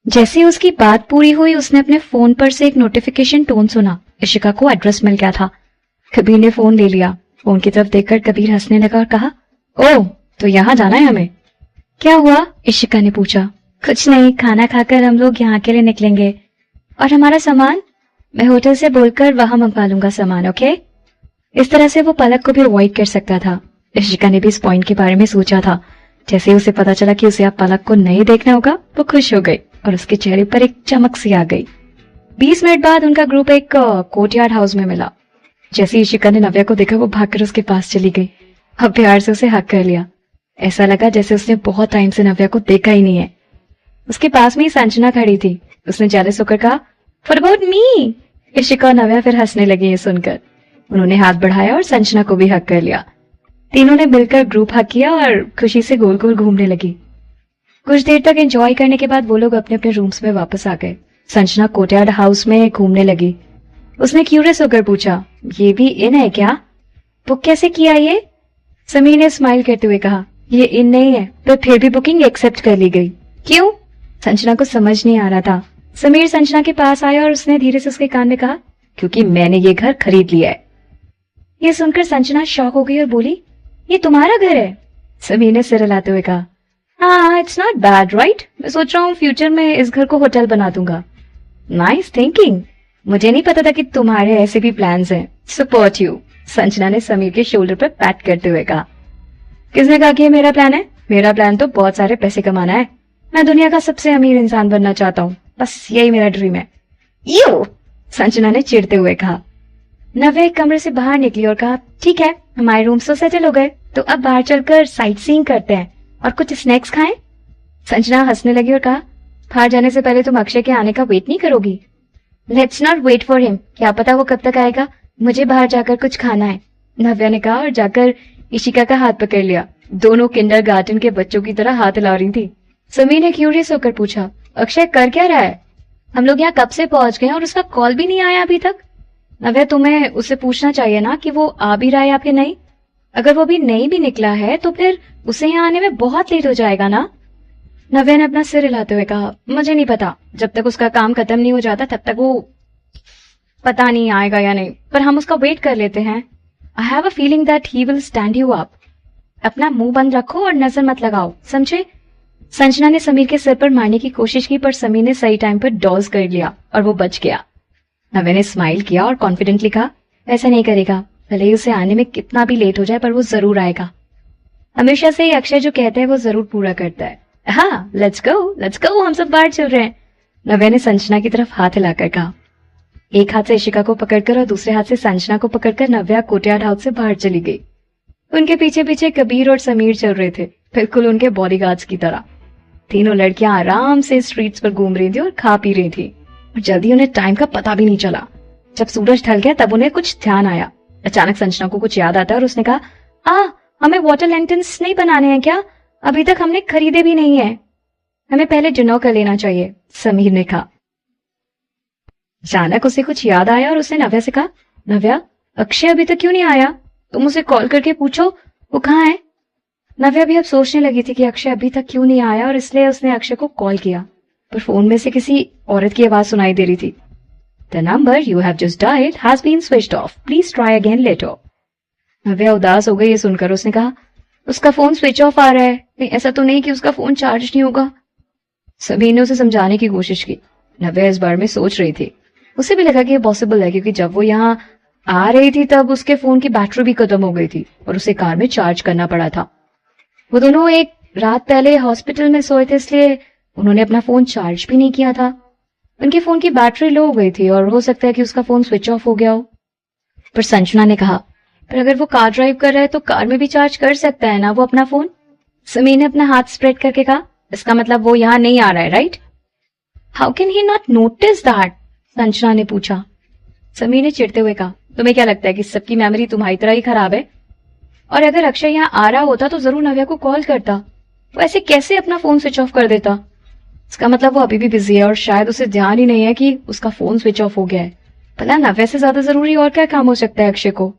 जैसे ही उसकी बात पूरी हुई उसने अपने फोन पर से एक नोटिफिकेशन टोन सुना। इशिका को एड्रेस मिल गया था। कबीर ने फोन ले लिया। फोन की तरफ देखकर कबीर हंसने लगा और कहा, ओह तो यहाँ जाना है हमें? क्या हुआ? इशिका ने पूछा। कुछ नहीं, खाना खाकर हम लोग यहाँ के लिए निकलेंगे। और हमारा सामान? मैं होटल से बोलकर वहां मंगवा लूंगा सामान, ओके? इस तरह से वो पलक को भी अवॉइड कर सकता था। इशिका ने भी इस पॉइंट के बारे में सोचा था। जैसे ही उसे पता चला कि उसे अब पलक को नहीं देखना होगा, वो खुश हो गई और उसके चेहरे पर एक चमक सी आ गई। 20 मिनट बाद उनका ग्रुप एक कोर्टयार्ड हाउस में मिला। जैसे इशिका ने नव्या को देखा, वो भागकर उसके पास चली गई और प्यार से उसे हक कर लिया। ऐसा लगा जैसे उसने बहुत टाइम से नव्या को देखा ही नहीं है। उसके पास में ही संजना खड़ी थी। उसने जेलस होकर कहा, व्हाट अबाउट मी? इशिका और नव्या फिर हंसने लगी ये सुनकर। उन्होंने हाथ बढ़ाया और संजना को भी हक कर लिया। तीनों ने मिलकर ग्रुप हक किया और खुशी से गोल गोल घूमने लगी। कुछ देर तक एंजॉय करने के बाद वो लोग अपने अपने रूम्स में वापस आ गए। संजना कोर्टयार्ड हाउस में घूमने लगी। उसने क्यूरियस होकर पूछा, ये भी इन है क्या? बुक कैसे किया ये? समीर ने स्माइल करते हुए कहा, ये इन नहीं है, पर फिर भी बुकिंग एक्सेप्ट कर ली गई। क्यों? संजना को समझ नहीं आ रहा था। समीर संजना के पास आया और उसने धीरे से उसके कान में कहा, क्योंकि मैंने ये घर खरीद लिया है। ये सुनकर संजना शॉक हो गई और बोली, ये तुम्हारा घर है? समीर ने सिर हिलाते हुए कहा, हाँ, इट्स नॉट बैड राइट। मैं सोच रहा हूँ फ्यूचर में इस घर को होटल बना दूंगा। Nice thinking. मुझे नहीं पता था कि तुम्हारे ऐसे भी प्लान्स हैं। Support you. संजना ने समीर के शोल्डर पर पैट करते हुए कहा। किसने कहा कि ये मेरा प्लान है? मेरा प्लान तो बहुत सारे पैसे कमाना है। मैं दुनिया का सबसे अमीर इंसान बनना चाहता हूँ। बस यही मेरा ड्रीम है। यू, संजना ने चिढ़ते हुए कहा। नव्या एक कमरे से बाहर निकली और कहा, ठीक है, हमारे रूम्स तो सेटल हो गए, तो अब बाहर चलकर साइट सीइंग करते हैं और कुछ स्नैक्स खाएं। संजना हंसने लगी और कहा, बाहर जाने से पहले तुम अक्षय के आने का वेट नहीं करोगी? Let's not wait for him. क्या पता वो कब तक आएगा। मुझे बाहर जाकर कुछ खाना है, नव्या ने कहा और जाकर इशिका का हाथ पकड़ लिया। दोनों किंडरगार्टन के बच्चों की तरह हाथ हिला रही थी। समीर ने क्यूरियस होकर पूछा, अक्षय कर क्या रहा है? हम लोग यहाँ कब से पहुंच गए और उसका कॉल भी नहीं आया अभी तक। नव्या, तुम्हें उससे पूछना चाहिए ना कि वो आ भी रहा है या फिर नहीं। अगर वो भी नहीं भी निकला है तो फिर उसे यहाँ आने में बहुत लेट हो जाएगा ना। नव्या ने अपना सिर हिलाते हुए कहा, मुझे नहीं पता। जब तक उसका काम खत्म नहीं हो जाता तब तक वो पता नहीं आएगा या नहीं, पर हम उसका वेट कर लेते हैं। I have a feeling that he will stand you up. अपना मुंह बंद रखो और नजर मत लगाओ, समझे? संजना ने समीर के सिर पर मारने की कोशिश की, पर समीर ने सही टाइम पर डॉज कर लिया और वो बच गया। नव्या ने स्माइल किया और कॉन्फिडेंटली कहा, ऐसा नहीं करेगा। भले ही उसे आने में कितना भी लेट हो जाए, पर वो जरूर आएगा। हमेशा से ही अक्षय जो कहता है वो जरूर पूरा करता है। हाँ, लेट्स गो, हम सब बाहर चल रहे हैं। नव्या ने संजना की तरफ हाथ हिलाकर कहा। एक हाथ से इशिका को पकड़कर और दूसरे हाथ से संजना को पकड़कर नव्या कोर्टयार्ड हाउस से बाहर चली गई। उनके पीछे पीछे कबीर और समीर चल रहे थे, बिल्कुल उनके बॉडीगार्ड्स की तरह। तीनों लड़कियां आराम से स्ट्रीट्स पर घूम रही थी और खा पी रही थी और जल्दी उन्हें टाइम का पता भी नहीं चला। जब सूरज ढल गया तब उन्हें कुछ ध्यान आया। अचानक संजना को कुछ याद आता और उसने कहा, हमें वाटर लैंटर्न्स नहीं बनाने हैं क्या? अभी तक हमने खरीदे भी नहीं है। हमें पहले डिनर कर लेना चाहिए, समीर ने कहा। अचानक उसे कुछ याद आया और उसने नव्या से कहा, नव्या, अक्षय अभी तक क्यों नहीं आया? तुम उसे कॉल करके पूछो वो कहाँ है। नव्या भी अब सोचने लगी थी कि अक्षय अभी तक क्यों नहीं आया और इसलिए उसने अक्षय को कॉल किया, पर फोन में से किसी औरत की आवाज सुनाई दे रही थी। The number you have just dialled has been switched off, please try again later. Navya उदास हो गई ये सुनकर। उसने कहा, उसका फोन स्विच ऑफ आ रहा है। नहीं, ऐसा तो नहीं कि उसका फोन चार्ज नहीं होगा। सभी ने उसे समझाने की कोशिश की। नव्या इस बारे में सोच रही थी। उसे भी लगा कि ये पॉसिबल है, क्योंकि जब वो यहाँ आ रही थी तब उसके फोन की बैटरी भी खत्म हो गई थी और उसे कार में चार्ज करना पड़ा था। वो दोनों एक रात पहले हॉस्पिटल में सोए थे, इसलिए उन्होंने अपना फोन चार्ज भी नहीं किया था। उनके फोन की बैटरी लो हो गई थी और हो सकता है कि उसका फोन स्विच ऑफ हो गया हो। पर संजना ने कहा, पर अगर वो कार ड्राइव कर रहा है तो कार में भी चार्ज कर सकता है ना वो अपना फोन। समीर ने अपना हाथ स्प्रेड करके कहा, इसका मतलब वो यहाँ नहीं आ रहा है, right? How can he not notice that? Sanjana ने पूछा। समीर ने चिढ़ते हुए कहा, तुम्हें क्या लगता है कि सबकी मेमोरी तुम्हारी तरह ही खराब है? और अगर अक्षय यहाँ आ रहा होता तो जरूर नव्या को कॉल करता। वो ऐसे कैसे अपना फोन स्विच ऑफ कर देता? इसका मतलब वो अभी भी बिजी है और शायद उसे ध्यान ही नहीं है कि उसका फोन स्विच ऑफ हो गया है। भला नव्या से ज्यादा जरूरी और क्या काम हो सकता है अक्षय को?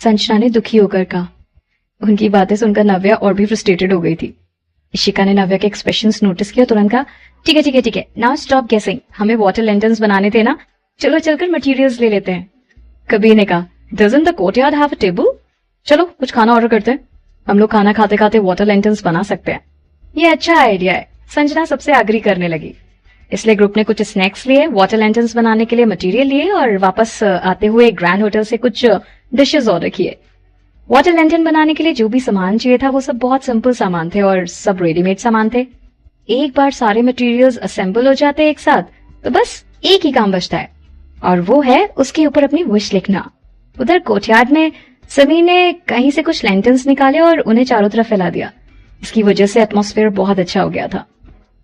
संजना ने दुखी होकर कहा। उनकी बातें सुनकर नव्या और भी फ्रस्ट्रेटेड हो गई थी। इशिका ने नव्या के एक्सप्रेशंस नोटिस किया, तुरंत कहा, ठीक है ठीक है ठीक है, नाउ स्टॉप गेसिंग, हमें वाटर लैंटर्न्स बनाने थे ना, चलो चलकर मटेरियल्स ले लेते हैं। कबीर ने कहा, doesn't the courtyard have a table? चलो कुछ खाना ऑर्डर करते हैं, हम लोग खाना खाते खाते वाटर लैंटर्न्स बना सकते हैं। ये अच्छा आइडिया है, संजना सबसे एग्री करने लगी। इसलिए ग्रुप ने कुछ स्नैक्स लिए, वाटर लैंटर्न्स बनाने के लिए मटेरियल लिए और वापस आते हुए ग्रैंड होटल से कुछ डिशेस ऑर्डर किए। वाटर लैंटर्न बनाने के लिए जो भी सामान चाहिए था वो सब बहुत सिंपल सामान थे और सब रेडीमेड सामान थे। एक बार सारे मटेरियल्स असेंबल हो जाते हैं एक साथ तो बस एक ही काम बचता है, और वो है उसके ऊपर अपनी विश लिखना। उधर कोर्टयार्ड में समीर ने कहीं से कुछ लैंटर्न्स निकाले और उन्हें चारों तरफ फैला दिया। इसकी वजह से एटमॉस्फेयर बहुत अच्छा हो गया था।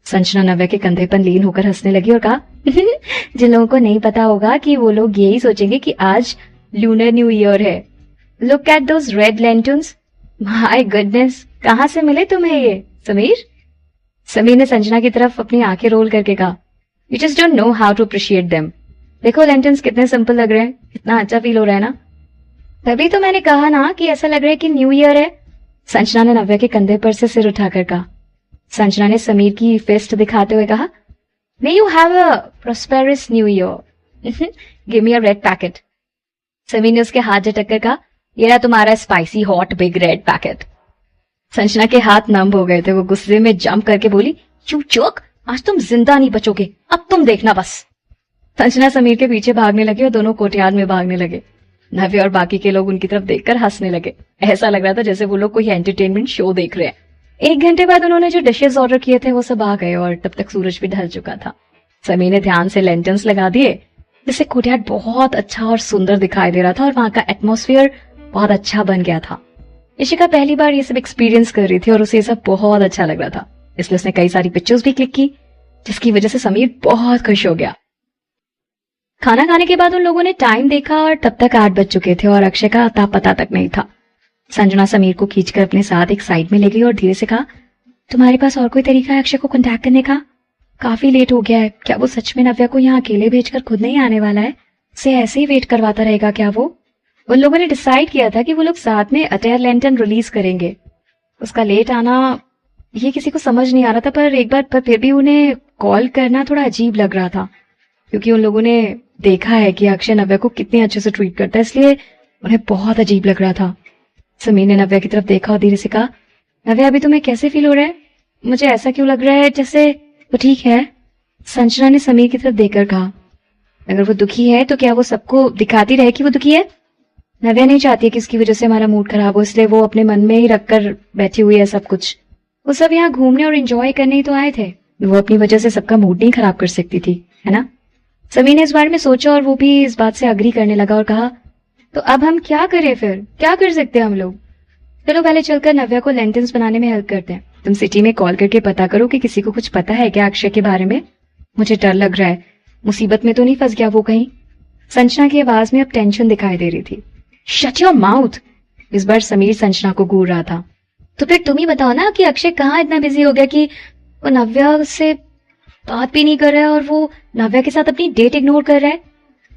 संजना नव्या के कंधे पर लीन होकर हंसने लगी और कहा, जिन लोगों को नहीं पता होगा कि वो लोग यही सोचेंगे कि आज लूनर न्यू ईयर है। Look at those red lanterns, my goodness, कहाँ से मिले तुम्हें ये समीर? समीर ने संजना की तरफ अपनी आंखें रोल करके कहा, you just don't know how to appreciate them. देखो लैंटर्न्स कितने सिंपल लग रहे हैं, कितना अच्छा फील हो रहा है ना। तभी तो मैंने कहा ना कि ऐसा लग रहा है कि न्यू ईयर है। संजना ने नव्या के कंधे पर से सिर उठाकर कहा। संजना ने समीर की फिस्ट दिखाते हुए कहा, may you have a prosperous new year, give me a red packet. Sameer ने उसके हाथ झटक कहा, ये रहा तुम्हारा spicy hot big red packet. Sanjana के हाथ नम हो गए थे, वो गुस्से में जंप करके बोली, यू चोक, आज तुम जिंदा नहीं बचोगे, अब तुम देखना बस। संजना समीर के पीछे भागने लगी और दोनों कोर्टयार्ड में भागने लगे। नव्या और बाकी के लोग उनकी तरफ देखकर हंसने लगे। ऐसा लग रहा था जैसे वो लोग कोई एंटरटेनमेंट शो देख रहे हैं। 1 घंटे बाद उन्होंने जो डिशेस ऑर्डर किए थे वो सब आ गए और तब तक सूरज भी ढल चुका था। समीर ने ध्यान से लैंटर्न्स लगा दिए, जिससे कोर्टयार्ड बहुत अच्छा और सुंदर दिखाई दे रहा था और वहां का एटमॉस्फेयर बहुत अच्छा बन गया था। इशिका पहली बार ये सब एक्सपीरियंस कर रही थी और उसे ये सब बहुत अच्छा लग रहा था, इसलिए उसने कई सारी पिक्चर्स भी क्लिक की, जिसकी वजह से समीर बहुत खुश हो गया। खाना खाने के बाद उन लोगों ने टाइम देखा और तब तक 8 बज चुके थे और अक्षय का अता पता तक नहीं था। संजना समीर को खींचकर अपने साथ एक साइड में ले गई और धीरे से कहा, तुम्हारे पास और कोई तरीका है अक्षय को कांटेक्ट करने का? काफी लेट हो गया है, क्या वो सच में नव्या को यहाँ अकेले भेजकर खुद नहीं आने वाला है? उसे ऐसे ही वेट करवाता रहेगा क्या वो? उन लोगों ने डिसाइड किया था कि वो लोग साथ में अटेयर लैंटर्न रिलीज करेंगे। उसका लेट आना ये किसी को समझ नहीं आ रहा था, पर एक बार पर फिर भी उन्हें कॉल करना थोड़ा अजीब लग रहा था, क्योंकि उन लोगों ने देखा है कि अक्षय नव्या को कितने अच्छे से ट्रीट करता है, इसलिए उन्हें बहुत अजीब लग रहा था। समीर ने नव्या की तरफ देखा और धीरे से कहा, नव्या अभी तुम्हें कैसे फील हो रहा है? मुझे ऐसा क्यों लग रहा है जैसे वो ठीक है? संजना ने समीर की तरफ देखकर कहा, अगर वो दुखी है तो क्या वो सबको दिखाती रहे कि वो दुखी है? नव्या नहीं चाहती कि उसकी वजह से हमारा मूड खराब हो, इसलिए वो अपने मन में ही रखकर बैठी हुई है सब कुछ। वो सब यहाँ घूमने और एंजॉय करने ही तो आए थे, वो अपनी वजह से सबका मूड नहीं खराब कर सकती थी, है ना? समीर ने इस बारे में सोचा और वो भी इस बात से अग्री करने लगा और कहा, तो अब हम क्या करें फिर? क्या कर सकते हैं हम लोग? चलो पहले चलकर नव्या को लैंटर्न्स बनाने में हेल्प करते हैं। तुम सिटी में कॉल करके पता करो कि किसी को कुछ पता है क्या अक्षय के बारे में? मुझे डर लग रहा है, मुसीबत में तो नहीं फंस गया वो कहीं? संजना की आवाज में अब टेंशन दिखाई दे रही थी। Shut your mouth! इस बार समीर संजना को घूर रहा था। तो फिर तुम ही बताओ ना कि अक्षय कहाँ इतना बिजी हो गया कि वो नव्या से बात भी नहीं कर रहा है और वो नव्या के साथ अपनी डेट इग्नोर कर रहा है।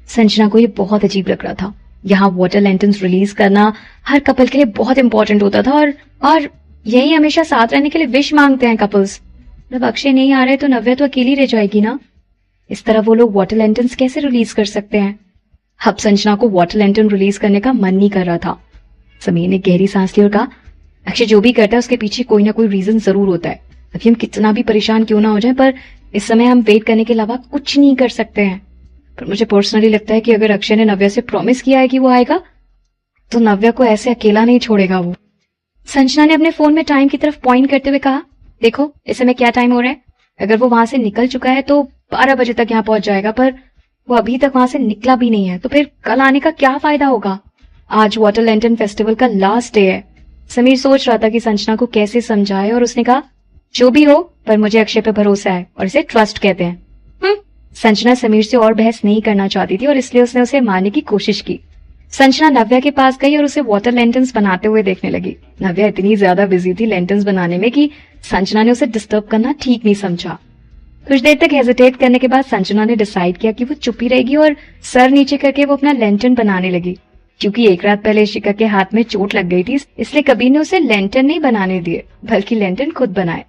संजना को ये बहुत अजीब लग रहा था। यहाँ वाटर लैंटर्न्स रिलीज करना हर कपल के लिए बहुत इंपॉर्टेंट होता था और यही हमेशा साथ रहने के लिए विश मांगते हैं कपल्स। जब अक्षय नहीं आ रहे तो नव्या तो अकेली रह जाएगी ना। इस तरह वो लोग वाटर लैंटर्न्स कैसे रिलीज कर सकते हैं? अब संजना को वाटर लैंटर्न रिलीज करने का मन नहीं कर रहा था। समीर ने गहरी सांस ली और कहा, अक्षय जो भी करता है उसके पीछे कोई ना कोई रीजन जरूर होता है। अभी हम कितना भी परेशान क्यों ना हो जाए, पर इस समय हम वेट करने के अलावा कुछ नहीं कर सकते हैं। पर मुझे पर्सनली लगता है कि अगर अक्षय ने नव्या से प्रॉमिस किया है कि वो आएगा तो नव्या को ऐसे अकेला नहीं छोड़ेगा वो। संजना ने अपने फोन में टाइम की तरफ पॉइंट करते हुए कहा, देखो इस समय क्या टाइम हो रहा है? अगर वो वहां से निकल चुका है तो 12 बजे तक यहाँ पहुंच जाएगा, पर वो अभी तक वहां से निकला भी नहीं है, तो फिर कल आने का क्या फायदा होगा? आज वाटर लैंटर्न फेस्टिवल का लास्ट डे है। समीर सोच रहा था कि संजना को कैसे समझाए और उसने कहा, जो भी हो पर मुझे अक्षय पे भरोसा है और इसे ट्रस्ट कहते हैं। संजना समीर से और बहस नहीं करना चाहती थी और इसलिए उसने उसे मारने की कोशिश की। संजना नव्या के पास गई और उसे वाटर लैंटर्न्स बनाते हुए देखने लगी। नव्या इतनी ज्यादा बिजी थी लैंटर्न्स बनाने में कि संजना ने उसे डिस्टर्ब करना ठीक नहीं समझा। कुछ देर तक हेजिटेट करने के बाद संजना ने डिसाइड किया कि वो चुप ही रहेगी और सर नीचे करके वो अपना लैंटर्न बनाने लगी। क्योंकि एक रात पहले इशिका के हाथ में चोट लग गई थी, इसलिए कबीर ने उसे लैंटर्न नहीं बनाने दिए बल्कि लैंटर्न खुद बनाए।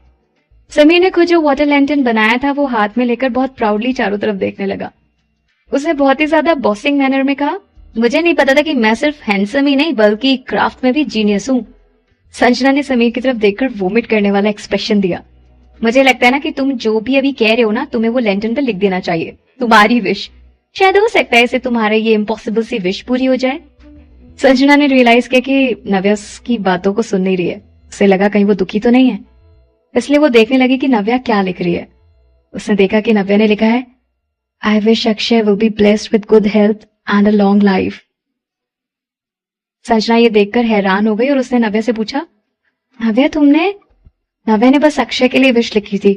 समीर ने खुद जो वाटर लैंटर्न बनाया था वो हाथ में लेकर बहुत प्राउडली चारों तरफ देखने लगा। उसने बहुत ही ज्यादा बॉसिंग मैनर में कहा, मुझे नहीं पता था कि मैं सिर्फ हैंडसम ही नहीं बल्कि क्राफ्ट में भी जीनियस हूँ। संजना ने समीर की तरफ देखकर वोमिट करने वाला एक्सप्रेशन दिया। मुझे लगता है ना कि तुम जो भी अभी कह रहे हो ना, तुम्हें वो लैंटर्न पे लिख देना चाहिए, तुम्हारी विश। शायद हो सकता है इससे तुम्हारे ये इम्पॉसिबल सी विश पूरी हो जाए। संजना ने रियलाइज किया कि नव्या की बातों को सुन नहीं रही है। उसे लगा कहीं वो दुखी तो नहीं है, इसलिए वो देखने लगी कि नव्या क्या लिख रही है। उसने देखा कि नव्या ने लिखा है, I wish Akshay will be blessed with good health and a long life. Sanjana ये देखकर हैरान हो गई और उसने नव्या से पूछा, नव्या तुमने? नव्या ने बस अक्षय के लिए विश लिखी थी,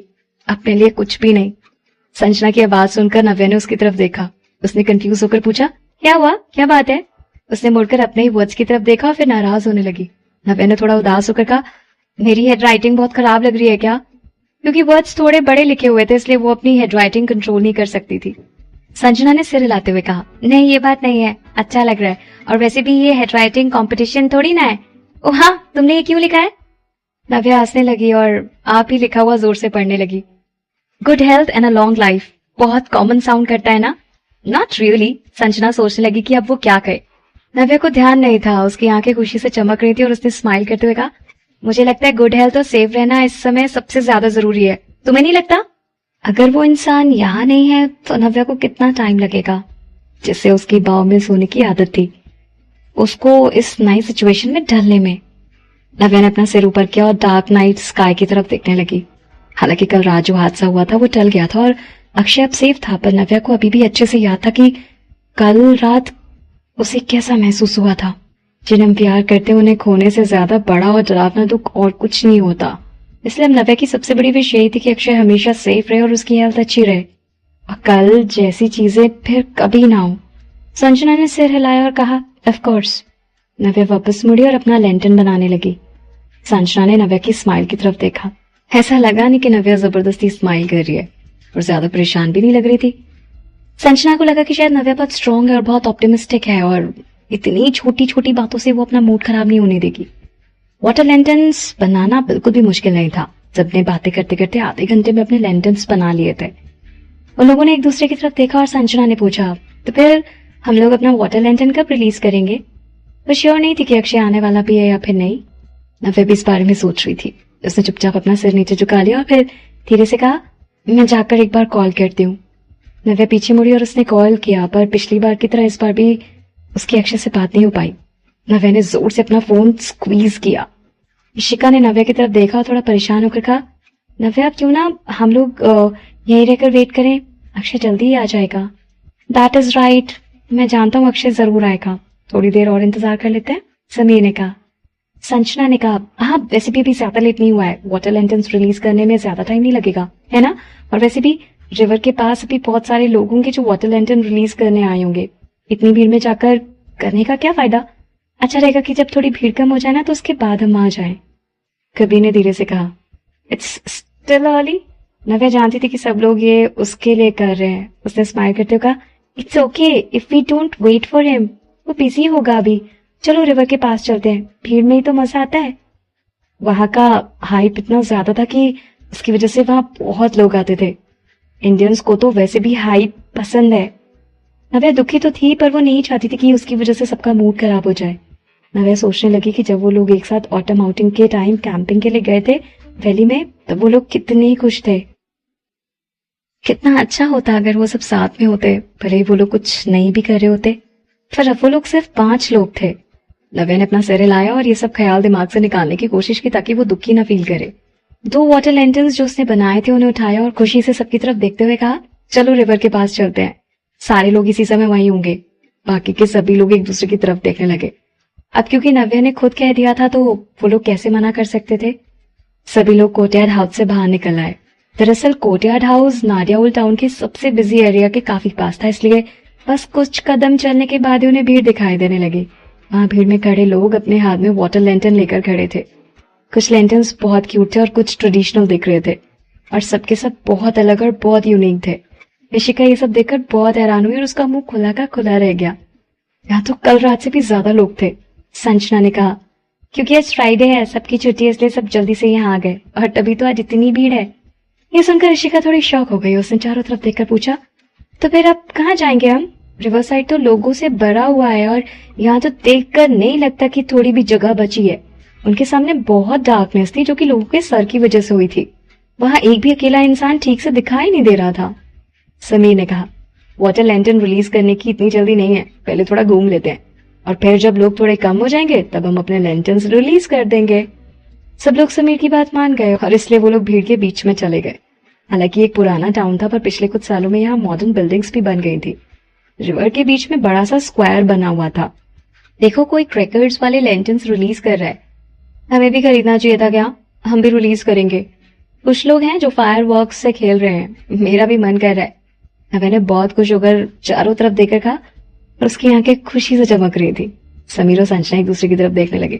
अपने लिए कुछ भी नहीं। संजना की आवाज सुनकर नव्या ने उसकी तरफ देखा। उसने कंफ्यूज होकर पूछा, क्या हुआ, क्या बात है? उसने मुड़कर अपने ही वर्ड्स की तरफ देखा और फिर नाराज होने लगी। नव्या ने थोड़ा उदास होकर कहा, मेरी हेड राइटिंग बहुत खराब लग रही है क्या? क्योंकि वर्ड्स थोड़े बड़े लिखे हुए थे इसलिए वो अपनी हेड राइटिंग कंट्रोल नहीं कर सकती थी। संजना ने सिर हिलाते हुए कहा, नहीं ये बात नहीं है, अच्छा लग रहा है, और वैसे भी ये हेड राइटिंग कॉम्पिटिशन थोड़ी ना है। ओ हाँ, तुमने ये क्यों लिखा है? नव्या हंसने लगी और आप ही लिखा हुआ जोर से पढ़ने लगी। Good health and a long life, बहुत कॉमन साउंड करता है ना? Not really. संजना सोचने लगी कि अब वो क्या कहे। नव्या को ध्यान नहीं था, उसकी आंखें खुशी से चमक रही थी और उसने स्माइल करते हुए कहा, मुझे लगता है गुड हेल्थ और सेफ रहना इस समय सबसे ज्यादा जरूरी है, तुम्हें नहीं लगता? अगर वो इंसान यहाँ नहीं है तो नव्या को कितना टाइम लगेगा, जिससे उसकी बाहों में सोने की आदत थी, उसको इस नई सिचुएशन में ढलने में। नव्या ने अपना सिर ऊपर किया और डार्क नाइट स्काई की तरफ देखने लगी। हालांकि कल रात जो हादसा हुआ था वो टल गया था और अक्षय अब सेफ था, पर नव्या को अभी भी अच्छे से याद था कि कल रात उसे कैसा महसूस हुआ था। जिन्हें हम प्यार करते हैं उन्हें खोने से ज्यादा बड़ा और डरावना दुख और कुछ नहीं होता। इसलिए अब नव्या की सबसे बड़ी विश यही थी कि अक्षय हमेशा सेफ रहे और उसकी हेल्थ अच्छी रहे, और कल जैसी चीजें फिर कभी ना हो। संजना ने सिर हिलाया और कहा, ऑफ कोर्स। नव्या वापस मुड़ी और अपना लैंटर्न बनाने लगी। संजना ने नव्या की स्माइल की तरफ देखा। ऐसा लगा नहीं कि नव्या जबरदस्ती स्माइल कर रही है, और ज्यादा परेशान भी नहीं लग रही थी। संजना को लगा कि शायद नव्या बहुत स्ट्रांग है और बहुत ऑप्टिमिस्टिक है, और इतनी छोटी छोटी बातों से वो अपना मूड खराब नहीं होने देगी। वाटर लैंटर्न्स बनाना बिल्कुल भी मुश्किल नहीं था। सबने बातें करते करते आधे घंटे में अपने लैंटर्न्स बना लिए थे। उन लोगों ने एक दूसरे की तरफ देखा और संजना ने पूछा, तो फिर हम लोग अपना वाटर लैंटर्न कब रिलीज करेंगे? वो श्योर नहीं थी कि अक्षय आने वाला भी है या फिर नहीं। नव्या भी इस बारे में सोच रही थी। उसने चुपचाप अपना सिर नीचे झुका लिया और फिर धीरे से कहा, मैं जाकर एक बार कॉल करती हूँ। नव्या पीछे मुड़ी और उसने कॉल किया, पर पिछली बार की तरह इस बार भी उसकी अक्षय से बात नहीं हो पाई। नव्या ने जोर से अपना फोन स्क्वीज किया। इशिका ने नव्या की तरफ देखा और थोड़ा परेशान होकर कहा, नव्या क्यों ना हम लोग यहीं रहकर वेट करें, अक्षय जल्दी ही आ जाएगा। दैट इज राइट, मैं जानता हूँ अक्षय जरूर आएगा, थोड़ी देर और इंतजार कर लेते हैं, समीर ने कहा। संजना ने कहा, हाँ वैसे भी अभी ज्यादा लेट नहीं हुआ है, वाटर लैंटर्न्स रिलीज करने में ज्यादा टाइम नहीं लगेगा, है ना? और वैसे भी रिवर के पास अभी बहुत सारे लोग होंगे जो वाटर लैंटर्न रिलीज करने आए होंगे, इतनी भीड़ में जाकर करने का क्या फायदा? अच्छा रहेगा कि जब थोड़ी भीड़ कम हो जाए ना तो उसके बाद हम आ जाएं। कबीर ने धीरे से कहा, इट्स स्टिल अर्ली। नव्या जानती थी कि सब लोग ये उसके लिए कर रहे हैं। उसने स्माइल करते हुए कहा, it's okay if we don't wait for him, वो बिजी होगा अभी, चलो रिवर के पास चलते हैं, भीड़ में ही तो मजा आता है। वहां का हाइप इतना ज्यादा था कि उसकी वजह से वहां बहुत लोग आते थे। इंडियंस को तो वैसे भी हाइप पसंद है। नव्या दुखी तो थी, पर वो नहीं चाहती थी कि उसकी वजह से सबका मूड खराब हो जाए। नव्या सोचने लगी कि जब वो लोग एक साथ ऑटम आउटिंग के टाइम कैंपिंग के लिए गए थे वैली में, तब वो लोग कितने ही खुश थे। कितना अच्छा होता अगर वो सब साथ में होते, भले ही वो लोग कुछ नहीं भी कर रहे होते। पर अब वो लोग सिर्फ 5 लोग थे। नव्या ने अपना सिर हिलाया और ये सब ख्याल दिमाग से निकालने की कोशिश की ताकि वो दुखी ना फील करे। 2 वाटर लैंटर्न्स जो उसने बनाए थे उन्हें उठाया और खुशी से सबकी तरफ देखते हुए कहा, चलो रिवर के पास चलते हैं। सारे लोग इसी समय वहीं होंगे। बाकी के सभी लोग एक दूसरे की तरफ देखने लगे। अब क्योंकि नव्या ने खुद कह दिया था तो वो लोग कैसे मना कर सकते थे। सभी लोग कोर्टयार्ड हाउस से बाहर निकल आए। दरअसल कोर्टयार्ड हाउस नाडियाउल टाउन के सबसे बिजी एरिया के काफी पास था, इसलिए बस कुछ कदम चलने के बाद ही उन्हें भीड़ दिखाई देने लगी। वहां भीड़ में खड़े लोग अपने हाथ में वाटर लैंटर्न लेकर खड़े थे। कुछ लैंटर्न्स बहुत क्यूट थे और कुछ ट्रेडिशनल दिख रहे थे, और सबके सब बहुत अलग और बहुत यूनिक थे। ऋषिका ये सब देखकर बहुत हैरान हुई और उसका मुंह खुला का खुला रह गया। यहाँ तो कल रात से भी ज्यादा लोग थे। संजना ने कहा, क्योंकि आज फ्राइडे है, सबकी छुट्टी है, इसलिए सब जल्दी से यहाँ आ गए, और तभी तो आज इतनी भीड़ है। ये सुनकर ऋषिका थोड़ी शॉक हो गई। उसने चारों तरफ देखकर पूछा, तो फिर अब कहाँ जाएंगे हम? रिवर साइड तो लोगों से भरा हुआ है और यहाँ तो देखकर नहीं लगता कि थोड़ी भी जगह बची है। उनके सामने बहुत डार्कनेस थी जो कि लोगों के सर की वजह से हुई थी। वहां एक भी अकेला इंसान ठीक से दिखाई नहीं दे रहा था। समीर ने कहा, वाटर लैंटर्न रिलीज करने की इतनी जल्दी नहीं है, पहले थोड़ा घूम लेते हैं और फिर जब लोग थोड़े कम हो जाएंगे तब हम अपने लैंटर्न्स रिलीज कर देंगे। सब लोग समीर की बात मान गए और इसलिए वो लोग भीड़ के बीच में चले गए। हालांकि एक पुराना टाउन था पर पिछले कुछ सालों में यहाँ मॉडर्न बिल्डिंग्स भी बन गई थी। रिवर के बीच में बड़ा सा स्क्वायर बना हुआ था। देखो, कोई क्रैकर्स वाले लैंटर्न्स रिलीज कर रहा है, हमें भी खरीदना चाहिए था क्या? हम भी रिलीज करेंगे। कुछ लोग हैं जो फायर वर्क्स से खेल रहे हैं, मेरा भी मन कर रहा है। मैंने बहुत खुश होकर चारों तरफ देखकर कहा और उसकी आंखें खुशी से चमक रही थी। समीर और संजना एक दूसरे की तरफ देखने लगे।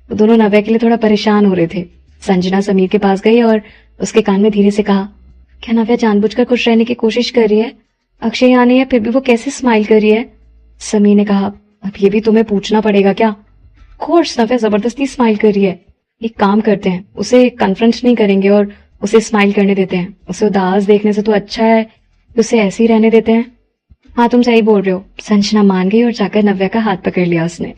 वो दोनों नव्या के लिए थोड़ा परेशान हो रहे थे। संजना समीर के पास गई और उसके कान में धीरे से कहा, क्या नव्या जानबूझकर खुश रहने की कोशिश कर रही है? अक्षय यहाँ नहीं है फिर भी वो कैसे स्माइल कर रही है? समीर ने कहा, अब ये भी तुम्हें पूछना पड़ेगा क्या? कोर्स नव्या जबरदस्ती स्माइल कर रही है। एक काम करते हैं, उसे कन्फ्रंट नहीं करेंगे और उसे स्माइल करने देते हैं। उसे उदास देखने से तो अच्छा है कि उसे ऐसे ही रहने देते हैं। हाँ, तुम सही बोल रहे हो। संजना मान गई और जाकर नव्या का हाथ पकड़ लिया उसने।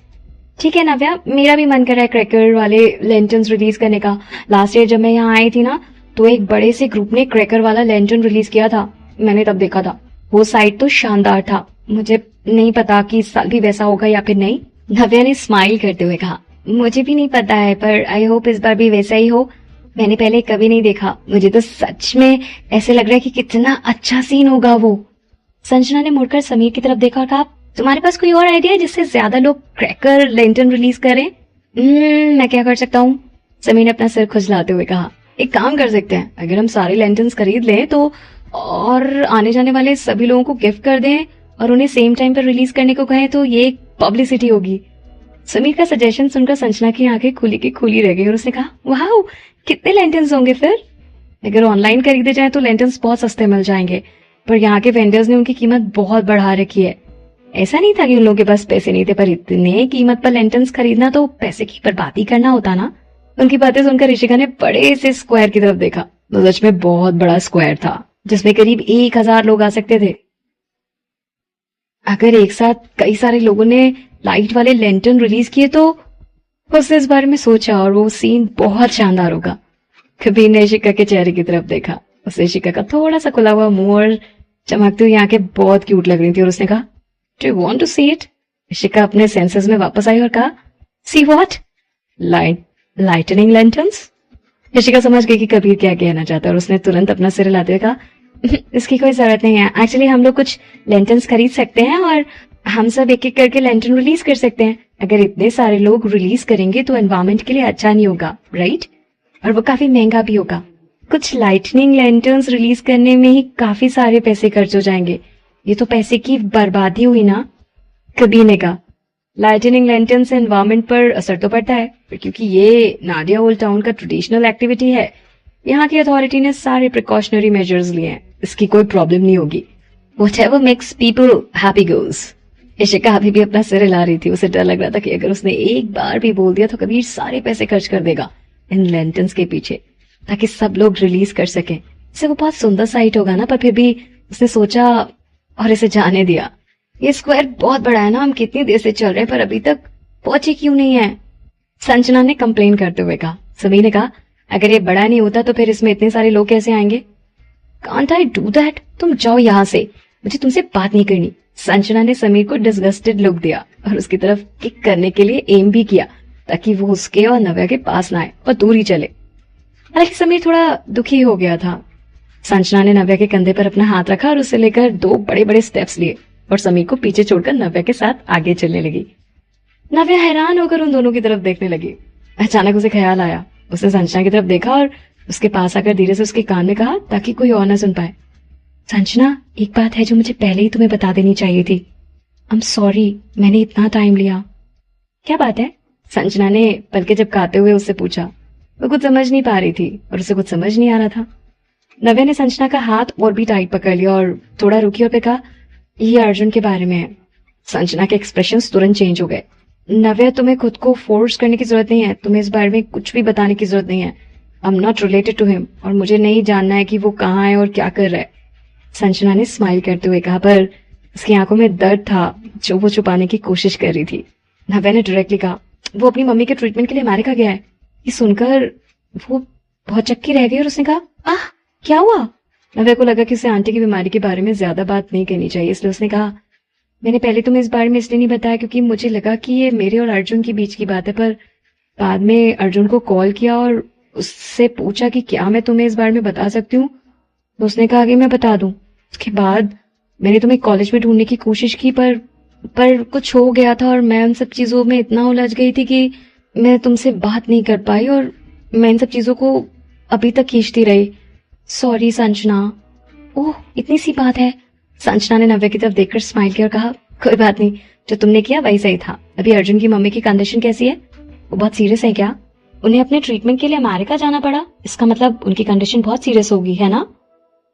ठीक है नव्या, मेरा भी मन कर रहा है क्रैकर वाले लैंटर्न्स रिलीज करने का। लास्ट ईयर जब मैं यहाँ आई थी ना, तो एक बड़े से ग्रुप ने क्रैकर वाला लैंटर्न रिलीज किया था। मैंने तब देखा था, वो साइड तो शानदार था। मुझे नहीं पता कि इस साल भी वैसा होगा या फिर नहीं। नव्या ने स्माइल करते हुए कहा, मुझे भी नहीं पता है पर आई होप इस बार भी वैसा ही हो। मैंने पहले कभी नहीं देखा, मुझे तो सच में ऐसे लग रहा है कि कितना अच्छा सीन होगा वो। संजना ने मुड़कर समीर की तरफ देखा और कहा, तुम्हारे पास कोई और आइडिया है जिससे ज्यादा लोग क्रैकर लैंटर्न रिलीज करें? मैं क्या कर सकता हूँ? समीर ने अपना सिर खुजलाते हुए कहा, एक काम कर सकते हैं, अगर हम सारे लैंटर्न्स खरीद लें तो और आने जाने वाले सभी लोगों को गिफ्ट कर दें और उन्हें सेम टाइम पर रिलीज करने को कहें तो ये एक पब्लिसिटी होगी। समीर का सजेशन सुनकर संजना की आंखें खुली की खुली रह गई और उसने कहा, वाह, कितने लैंटर्न्स होंगे फिर? अगर ऑनलाइन खरीदे जाए तो लैंटर्न्स बहुत सस्ते मिल जाएंगे, पर यहाँ के वेंडर्स ने उनकी कीमत बहुत बढ़ा रखी है। ऐसा नहीं था कि उन लोगों के पास पैसे नहीं थे, पर इतने कीमत पर लैंटर्न्स खरीदना तो पैसे की बर्बादी करना होता ना। उनकी बातें सुनकर ऋषिका ने बड़े से स्क्वायर की तरफ देखा। तो सच में बहुत बड़ा स्क्वायर था जिसमें करीब 1000 लोग आ सकते थे। अगर एक साथ कई सारे लोगों ने लाइट वाले लैंटर्न रिलीज किए तो उसने इस बारे में सोचा और वो सीन बहुत शानदार होगा। कबीर ने ऋषिका के चेहरे की तरफ देखा। उसे ऋषिका का थोड़ा सा खुला हुआ मुंह और चमकती हुई आंखें बहुत क्यूट लग रही थी और उसने कहा, do you want to see it? Rishika अपने सेंसेस में वापस आई और कहा, see what? Lightning lanterns? Rishika समझ गई कि कबीर क्या कहना चाहता है और उसने तुरंत अपना सिर हिलाते हुए कहा, इसकी कोई जरूरत नहीं है। एक्चुअली हम लोग कुछ लैंटर्न्स खरीद सकते हैं और हम सब एक एक करके लैंटर्न रिलीज कर सकते हैं। अगर इतने सारे लोग रिलीज करेंगे तो एनवायरमेंट के लिए अच्छा नहीं होगा, राइट? और वो काफी महंगा भी होगा। कुछ लाइटनिंग लैंटर्न्स रिलीज करने में ही काफी सारे पैसे खर्च हो जाएंगे। ये तो पैसे की बर्बादी हुई ना। कबीर ने कहा, लाइटनिंग लैंटर्न से एनवायरमेंट पर असर तो पड़ता है, पर क्योंकि ये नाडिया ओल्ड टाउन का ट्रेडिशनल एक्टिविटी है, यहाँ की अथॉरिटी ने सारे प्रिकॉशनरी मेजर्स लिए हैं। इसकी कोई प्रॉब्लम नहीं होगी। Whatever makes people happy goes. Rishika अभी भी अपना सिर हिला रही थी। उसे डर लग रहा था कि अगर उसने एक बार भी बोल दिया तो कबीर सारे पैसे खर्च कर देगा इन लैंटर्न्स के पीछे, ताकि सब लोग रिलीज कर सके। इससे वो बहुत सुंदर साइट होगा ना, पर फिर भी उसने सोचा और इसे जाने दिया। ये स्क्वायर बहुत बड़ा है ना, हम कितनी देर से चल रहे हैं पर अभी तक पहुंचे क्यों नहीं है? संजना ने कंप्लेन करते हुए कहा। समीर ने कहा, अगर ये बड़ा नहीं होता तो फिर इसमें इतने सारे लोग कैसे आएंगे? Can't I do that? तुम जाओ यहाँ से, मुझे तुमसे बात नहीं करनी। संजना ने समीर को डिसगस्टेड लुक दिया और उसकी तरफ किक करने के लिए एम भी किया ताकि वो उसके और नव्या के पास ना आए और दूर ही चले। हालांकि समीर थोड़ा दुखी हो गया था। संजना ने नव्या के कंधे पर अपना हाथ रखा और उसे लेकर 2 बड़े बड़े स्टेप्स लिए और समीर को पीछे छोड़कर नव्या के साथ आगे चलने लगी। नव्या हैरान होकर उन दोनों की तरफ देखने लगी। अचानक उसे ख्याल आया। उसने संजना की तरफ देखा और उसके पास आकर धीरे से उसके कान में कहा ताकि कोई और ना सुन पाए, संजना, एक बात है जो मुझे पहले ही तुम्हें बता देनी चाहिए थी। आई एम सॉरी, मैंने इतना टाइम लिया। क्या बात है? संजना ने पलके झपकाते हुए उससे पूछा। वो कुछ समझ नहीं पा रही थी और उसे कुछ समझ नहीं आ रहा था। नव्या ने संजना का हाथ और भी टाइट पकड़ लिया और थोड़ा रुकी और फिर कहा, ये अर्जुन के बारे में है। संजना के एक्सप्रेशंस तुरंत चेंज हो गए। नव्या, तुम्हें खुद को फोर्स करने की जरूरत नहीं है। तुम्हें इस बारे में कुछ भी बताने की जरूरत नहीं है। I am not related to him और मुझे नहीं जानना है कि वो कहाँ है और क्या कर रहा है। संजना ने स्माइल करते हुए कहा, पर उसकी आंखों में दर्द था जो वो छुपाने की कोशिश कर रही थी। नव्या ने डायरेक्टली कहा, वो अपनी मम्मी के ट्रीटमेंट के लिए अमेरिका गया है। ये सुनकर वो बहुत चक्की रह गई और उसने कहा, आह क्या हुआ? नव्या को लगा कि उसे आंटी की बीमारी के बारे में ज्यादा बात नहीं करनी चाहिए, इसलिए उसने कहा, मैंने पहले तुम्हें इस बारे में इसलिए नहीं बताया क्योंकि मुझे लगा कि ये मेरे और अर्जुन के बीच की बात है, पर बाद में अर्जुन को कॉल किया और उससे पूछा कि क्या मैं तुम्हें इस बारे में बता सकती हूँ, तो उसने कहा कि मैं बता दूं। उसके बाद मैंने तुम्हें कॉलेज में ढूंढने की कोशिश की, पर कुछ हो गया था और मैं उन सब चीजों में इतना उलझ गई थी कि मैं तुमसे बात नहीं कर पाई और मैं इन सब चीजों को अभी तक खींचती रही। सॉरी संजना। ओह इतनी सी बात है। संजना ने नव्या की तरफ देखकर स्माइल किया और कहा, कोई बात नहीं, जो तुमने किया वही सही था। अभी अर्जुन की मम्मी की कंडीशन कैसी है? वो बहुत सीरियस है क्या? उन्हें अपने ट्रीटमेंट के लिए अमेरिका जाना पड़ा, इसका मतलब उनकी कंडीशन बहुत सीरियस होगी, है ना?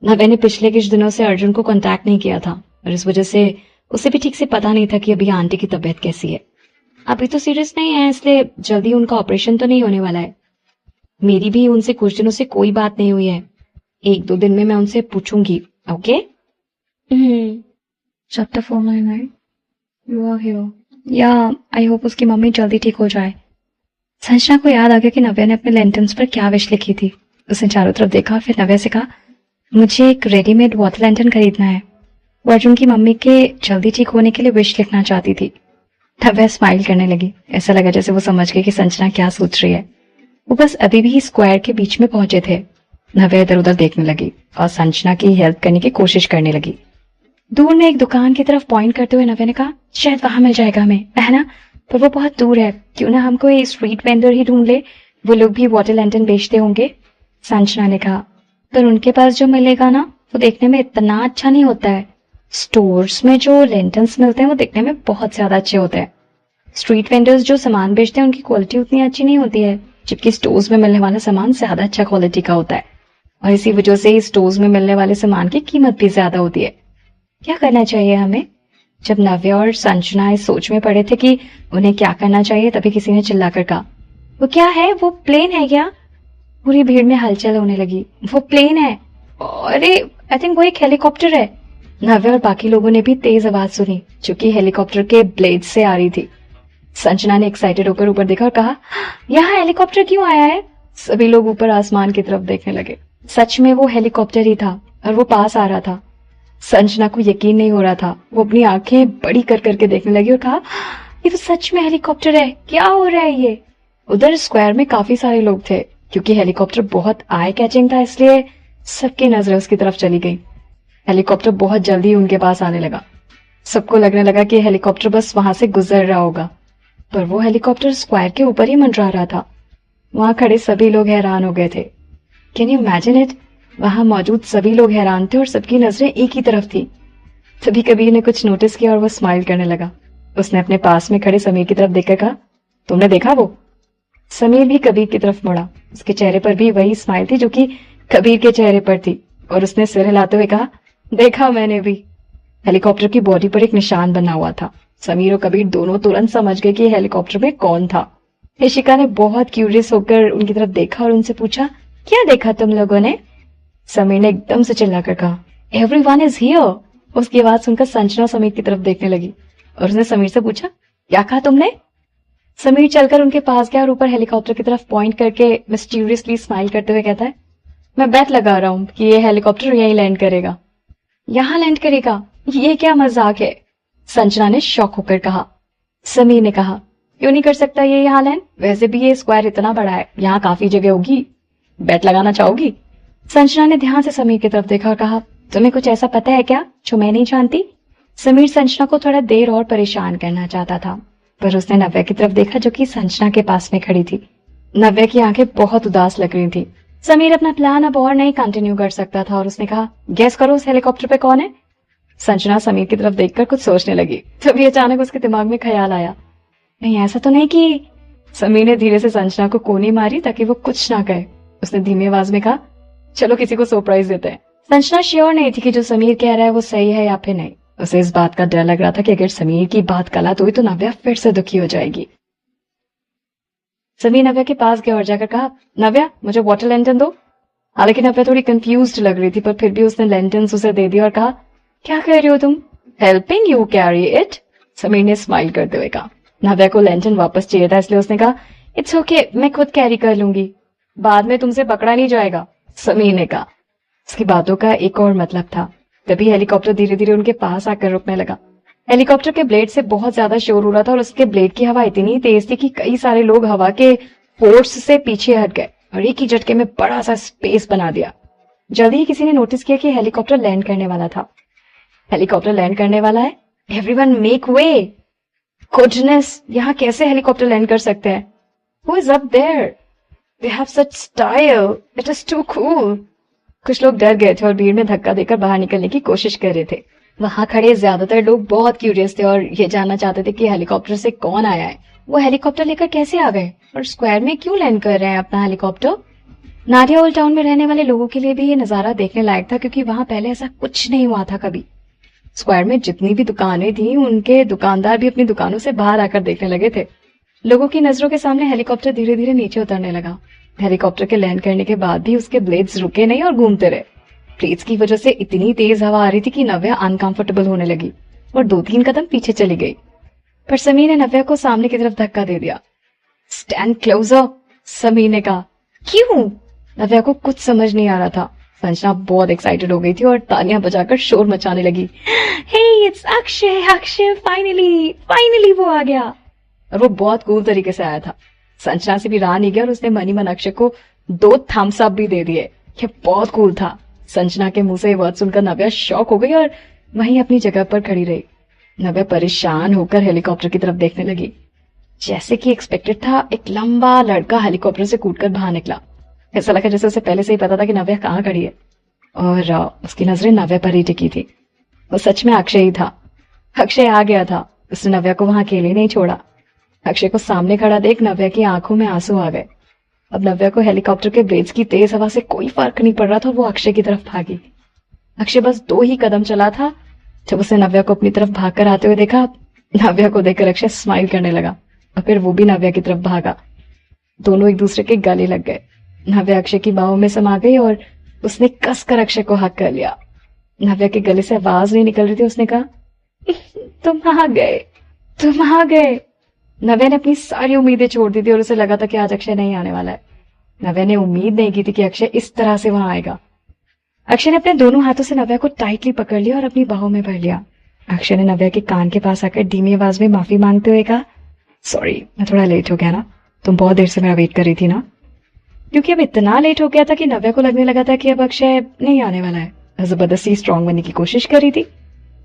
नव्या ने पिछले कुछ दिनों से अर्जुन को कांटेक्ट नहीं किया था और इस वजह से उसे भी ठीक से पता नहीं था कि अभी आंटी की तबीयत कैसी है। अभी तो सीरियस नहीं है, इसलिए जल्दी उनका ऑपरेशन तो नहीं होने वाला है। मेरी भी उनसे कुछ दिनों से कोई बात नहीं हुई है, 1-2 दिन में मैं उनसे पूछूंगी। Okay? Chapter 499 you are here. या आई होप उसकी मम्मी जल्दी ठीक हो जाए। संजना को याद आ गया कि नव्या ने अपने लेंटन्स पर क्या विश लिखी थी। उसने चारों तरफ देखा, फिर नव्या से कहा, मुझे एक रेडीमेड वाटर लैंटर्न खरीदना है। वो अर्जुन की मम्मी के जल्दी ठीक होने के लिए विश लिखना चाहती थी। नव्या स्माइल करने लगी। ऐसा लगा जैसे वो समझ गई कि संजना क्या सोच रही है। वो बस अभी भी स्क्वायर के बीच में पहुंचे थे। नव्या इधर उधर देखने लगी और संजना की हेल्प करने की कोशिश करने लगी। दूर में एक दुकान की तरफ पॉइंट करते हुए नव्या ने कहा, शायद वहां मिल जाएगा हमें, है ना? पर वो बहुत दूर है, क्यों ना हम कोई स्ट्रीट वेंडर ही ढूंढ ले, वो लोग भी वाटर लैंटर्न बेचते होंगे। संजना ने कहा, पर उनके पास जो मिलेगा ना वो देखने में इतना अच्छा नहीं होता है। स्टोर्स में जो लैंटर्न्स मिलते हैं वो दिखने में बहुत ज्यादा अच्छे होते हैं। स्ट्रीट वेंडर्स जो सामान बेचते हैं उनकी क्वालिटी उतनी अच्छी नहीं होती है, जबकि स्टोर्स में मिलने वाला सामान ज्यादा अच्छा क्वालिटी का होता है और इसी वजह से स्टोर्स में मिलने वाले सामान की कीमत भी ज्यादा होती है। क्या करना चाहिए हमें? जब नव्या और संजना इस सोच में पड़े थे कि उन्हें क्या करना चाहिए, तभी किसी ने चिल्लाकर कहा, वो क्या है? वो प्लेन है क्या? पूरी भीड़ में हलचल होने लगी। वो प्लेन है। अरे आई थिंक वो एक हेलीकॉप्टर है। नव्या और बाकी लोगों ने भी तेज आवाज सुनी जो कि हेलीकॉप्टर के ब्लेड से आ रही थी। संजना ने एक्साइटेड होकर ऊपर देखा और कहा, यहाँ हेलीकॉप्टर क्यों आया है? सभी लोग ऊपर आसमान की तरफ देखने लगे। सच में वो हेलीकॉप्टर ही था और वो पास आ रहा था। संजना को यकीन नहीं हो रहा था। वो अपनी आंखें बड़ी कर करके देखने लगी और कहा, ये तो सच में हेलीकॉप्टर है, क्या हो रहा है ये? उधर स्क्वायर में काफी सारे लोग थे। क्योंकि हेलीकॉप्टर बहुत आई कैचिंग था, इसलिए सबकी नजरें उसकी तरफ चली गई। हेलीकॉप्टर बहुत जल्दी उनके पास आने लगा। सबको लगने लगा कि हेलीकॉप्टर बस वहां से गुजर रहा होगा, पर वो हेलीकॉप्टर स्क्वायर के ऊपर ही मंडरा रहा था। वहां खड़े सभी लोग हैरान हो गए थे। Can you imagine it? वहां मौजूद सभी लोग हैरान थे और सबकी नजरें एक ही तरफ थी। तभी कबीर ने कुछ नोटिस किया और वो स्माइल करने लगा। उसने अपने पास में खड़े समीर की तरफ देखकर कहा, तुमने देखा वो? समीर भी कबीर की तरफ मुड़ा। उसके चेहरे पर भी वही स्माइल थी जो कि कबीर के चेहरे पर थी और उसने सिर हिलाते हुए कहा, देखा मैंने भी। हेलीकॉप्टर की बॉडी पर एक निशान बना हुआ था। समीर और कबीर दोनों तुरंत समझ गए कि हेलीकॉप्टर में कौन था। इशिका ने बहुत क्यूरियस होकर उनकी तरफ देखा और उनसे पूछा, क्या देखा तुम लोगों ने? समीर ने एकदम से चिल्लाकर कहा, एवरीवन इज हियर। उसकी आवाज सुनकर संजना समीर की तरफ देखने लगी और उसने समीर से पूछा, क्या कहा तुमने? समीर चलकर उनके पास गया और ऊपर हेलीकॉप्टर की तरफ पॉइंट करके मिस्टीरियसली स्माइल करते हुए कहता है, मैं बेट लगा रहा हूं कि ये हेलीकॉप्टर यहीं लैंड करेगा। यहाँ लैंड करेगा? ये क्या मजाक है? संजना ने शॉक होकर कहा। समीर ने कहा, क्यों नहीं कर सकता ये यहाँ लैंड? वैसे भी ये स्क्वायर इतना बड़ा है, यहाँ काफी जगह होगी। बेट लगाना चाहोगी? संजना ने ध्यान से समीर की तरफ देखा और कहा, तुम्हें कुछ ऐसा पता है क्या जो मैं नहीं जानती? समीर संजना को थोड़ा देर और परेशान करना चाहता था, पर उसने नव्या की तरफ देखा जो कि संजना के पास में खड़ी थी। नव्या की आंखें बहुत उदास लग रही थी। समीर अपना प्लान अब और नहीं कंटिन्यू कर सकता था और उसने कहा, गेस करो उस हेलीकॉप्टर पे कौन है? संजना समीर की तरफ देखकर कुछ सोचने लगी। तभी अचानक उसके दिमाग में ख्याल आया, नहीं ऐसा तो नहीं कि... समीर ने धीरे से संजना को कोनी मारी ताकि वो कुछ ना कहे। उसने धीमी आवाज में कहा, चलो किसी को सरप्राइज देते हैं। संजना श्योर नहीं थी कि जो समीर कह रहा है वो सही है या फिर नहीं। उसे इस बात का डर लग रहा था कि अगर समीर की बात गलत हुई तो नव्या फिर से दुखी हो जाएगी। समी नव्या के पास गया और जाकर कहा, नव्या मुझे वाटर लैंटर्न दो। हालांकि नव्या थोड़ी कंफ्यूज्ड लग रही थी, पर फिर भी उसने लैंटर्न उसे दे दिया और कहा, क्या कह रही हो तुम? Helping you carry it, Sameer ने स्माइल करते हुए कहा। नव्या को लैंटर्न वापस चाहिए था, इसलिए उसने कहा, इट्स ओके, मैं खुद कैरी कर लूंगी, बाद में तुमसे पकड़ा नहीं जाएगा, समीर ने कहा। उसकी बातों का एक और मतलब था। तभी हेलीकॉप्टर धीरे धीरे उनके पास आकर रुकने लगा। हेलीकॉप्टर के ब्लेड से बहुत ज्यादा शोर हो रहा था और उसके ब्लेड की हवा इतनी तेज थी कि कई सारे लोग हवा के फोर्स से पीछे हट गए और एक ही झटके में बड़ा सा स्पेस बना दिया। जल्दी ही किसी ने नोटिस किया कि हेलीकॉप्टर लैंड करने वाला था। हेलीकॉप्टर लैंड करने वाला है, एवरीवन मेक वे। गुडनेस, यहाँ कैसे हेलीकॉप्टर लैंड कर सकते हैं? Who is up there? They have such style, it is too cool. कुछ लोग डर गए थे और भीड़ में धक्का देकर बाहर निकलने की कोशिश कर रहे थे। वहां खड़े ज्यादातर लोग बहुत क्यूरियस थे और ये जानना चाहते थे कि हेलीकॉप्टर से कौन आया है, वो हेलीकॉप्टर लेकर कैसे आ गए और स्क्वायर में क्यों लैंड कर रहे हैं अपना हेलीकॉप्टर। नाडिया ओल्ड टाउन में रहने वाले लोगों के लिए भी ये नजारा देखने लायक था, क्योंकि वहां पहले ऐसा कुछ नहीं हुआ था कभी। स्क्वायर में जितनी भी दुकानें थी, उनके दुकानदार भी अपनी दुकानों से बाहर आकर देखने लगे थे। लोगों की नजरों के सामने हेलीकॉप्टर धीरे धीरे नीचे उतरने लगा। हेलीकॉप्टर के लैंड करने के बाद भी उसके ब्लेड्स रुके नहीं और घूमते रहे। ब्लेड्स की वजह से इतनी तेज हवा आ रही थी कि नव्या अनकंफर्टेबल होने लगी और 2-3 कदम पीछे चली गई। पर समीर ने नव्या को सामने की तरफ धक्का दे दिया। स्टैंड क्लोजर, समीर ने कहा। क्यों? नव्या को कुछ समझ नहीं आ रहा था। संजना बहुत एक्साइटेड हो गई थी और तालियां बजाकर शोर मचाने लगी। हे इट्स अक्षय, अक्षय फाइनली वो आ गया। और वो बहुत कूल तरीके से आया था। संजना से भी रहा नहीं गया और उसने मनी मन अक्षय को 2 थम्स अप भी दे दिए। ये बहुत कूल था। संजना के मुंह से ये वर्ड सुनकर नव्या शॉक हो गई और वहीं अपनी जगह पर खड़ी रही। नव्या परेशान होकर हेलीकॉप्टर की तरफ देखने लगी। जैसे कि एक्सपेक्टेड था, एक लंबा लड़का हेलीकॉप्टर से कूदकर बाहर निकला। ऐसा लगा जैसे उसे पहले से ही पता था कि नव्या कहाँ खड़ी है और उसकी नजरें नव्या पर ही टिकी थी। वो सच में अक्षय ही था। अक्षय आ गया था। उसने नव्या को वहां अकेले नहीं छोड़ा। अक्षय को सामने खड़ा देख नव्या की आंखों में आंसू आ गए। अब नव्या को हेलीकॉप्टर के ब्लेड्स की तेज हवा से कोई फर्क नहीं पड़ रहा था। वो अक्षय की तरफ भागी। अक्षय बस 2 ही कदम चला था जब उसने नव्या को अपनी तरफ भागकर आते हुए देखा। नव्या को देखकर अक्षय स्माइल करने लगा और फिर वो भी नव्या की तरफ भागा। दोनों एक दूसरे के गले लग गए। नव्या अक्षय की बाहों में समा गई और उसने कसकर अक्षय को हक कर लिया। नव्या के गले से आवाज नहीं निकल रही थी। उसने कहा, तुम आ गए, तुम आ गए। नव्या ने अपनी सारी उम्मीदें छोड़ दी थी और उसे लगा था कि आज अक्षय नहीं आने वाला है। नव्या ने उम्मीद नहीं की थी कि अक्षय इस तरह से वहां आएगा। अक्षय ने अपने दोनों हाथों से नव्या को टाइटली पकड़ लिया और अपनी बाहों में भर लिया। अक्षय ने नव्या के कान के पास आकर धीमी आवाज में माफी मांगते हुए कहा, सॉरी मैं थोड़ा लेट हो गया ना, तुम बहुत देर से मेरा वेट कर रही थी ना। क्योंकि अब इतना लेट हो गया था कि नव्या को लगने लगा था कि अब अक्षय नहीं आने वाला है। जबरदस्ती स्ट्रांग बनने की कोशिश कर रही थी।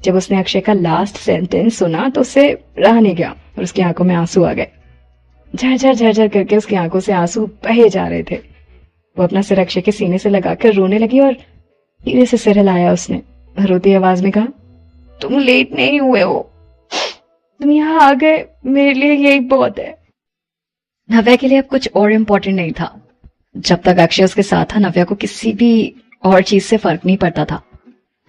जब उसने अक्षय का लास्ट सेंटेंस सुना तो उसे रहा नहीं गया और उसकी आंखों में आंसू आ गए। झरझर झरझर करके उसकी आंखों से आंसू बहे जा रहे थे। वो अपना सिर अक्षय के सीने से लगाकर रोने लगी और धीरे से सिर हिलाया उसने। रोती आवाज में कहा, तुम लेट नहीं हुए हो, तुम यहाँ आ गए, मेरे लिए यही बहुत है। नव्या के लिए अब कुछ और इम्पोर्टेंट नहीं था। जब तक अक्षय उसके साथ था, नव्या को किसी भी और चीज से फर्क नहीं पड़ता था।